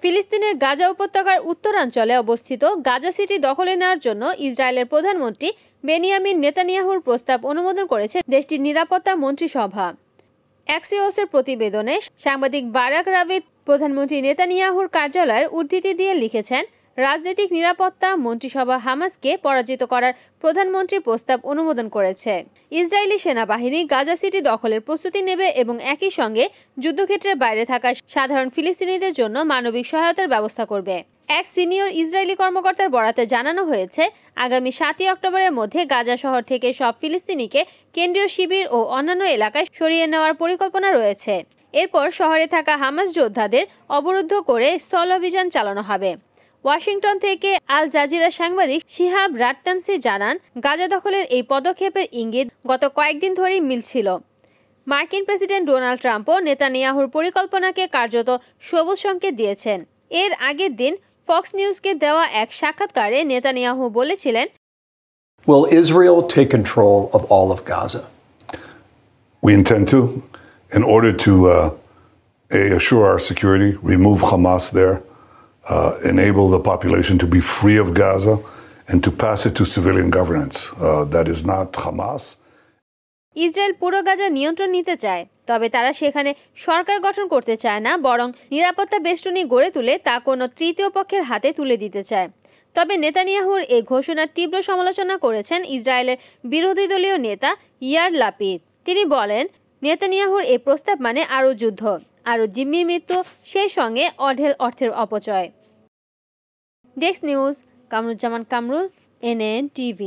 ফিলিস্তিনের গাজা উপত্যকার উত্তরাঞ্চলে অবস্থিত গাজা সিটি দখলে নেওয়ার জন্য ইসরায়েলের প্রধানমন্ত্রী বেনিয়ামিন নেতানিয়াহুর প্রস্তাব অনুমোদন করেছে দেশটির নিরাপত্তা মন্ত্রিসভা। অ্যাক্সিওসের প্রতিবেদনে সাংবাদিক বারাক রাবিদ প্রধানমন্ত্রী নেতানিয়াহুর কার্যালয়ের উদ্ধৃতি দিয়ে লিখেছেন, রাজনৈতিক নিরাপত্তা মন্ত্রিসভা হামাসকে পরাজিত করার প্রধানমন্ত্রীর প্রস্তাব অনুমোদন করেছে। ইসরায়েলি সেনাবাহিনী গাজা সিটি দখলের প্রস্তুতি নেবে এবং একই সঙ্গে যুদ্ধক্ষেত্রের বাইরে থাকা সাধারণ ফিলিস্তিনিদের জন্য মানবিক সহায়তার ব্যবস্থা করবে। এক সিনিয়র ইসরায়েলি কর্মকর্তার বরাতে জানানো হয়েছে, আগামী 7ই অক্টোবরের মধ্যে গাজা শহর থেকে সব ফিলিস্তিনিকে কেন্দ্রীয় শিবির ও অন্যান্য এলাকায় সরিয়ে নেওয়ার পরিকল্পনা রয়েছে। এরপর শহরে থাকা হামাস যোদ্ধাদের অবরুদ্ধ করে স্থল অভিযান চালানো হবে। ওয়াশিংটন থেকে আল জাজিরা সাংবাদিক শিহাব রাট্টানসি জানান, গাজা দখলের এই পদক্ষেপের ইঙ্গিত গত কয়েকদিন ধরেই মিলছিল। মার্কিন প্রেসিডেন্ট ডোনাল্ড ট্রাম্পও নেতানিয়াহুর পরিকল্পনাকে কার্যত সবুজ সংকেত দিয়েছেন। এর আগের দিন ফক্স নিউজকে দেওয়া এক সাক্ষাৎকারে নেতানিয়াহু বলেছিলেন, Will Israel take control of all of Gaza? We intend to, in order to assure our security, remove Hamas there, enable the population to be free of Gaza, and to pass it to civilian governance. That is not Hamas. Israel পুরো গাজা নিয়ন্ত্রণ নিতে চায়, তবে তারা সেখানে সরকার গঠন করতে চায় না, বরং নিরাপত্তা বেষ্টনী গড়ে তুলে তা কোনো তৃতীয় পক্ষের হাতে তুলে দিতে চায়। তবে নেতানিয়াহুর এই ঘোষণার তীব্র সমালোচনা করেছেন ইসরায়েলের বিরোধী দলীয় নেতা ইয়ার লাপিদ। তিনি বলেন, নেতানিয়াহুর এই প্রস্তাব মানে আরও যুদ্ধ, আরও জিম্মির মৃত্যু, সেই সঙ্গে অঢেল অর্থের অপচয়। Desk news, Kamruzzaman Kamrul, NN TV।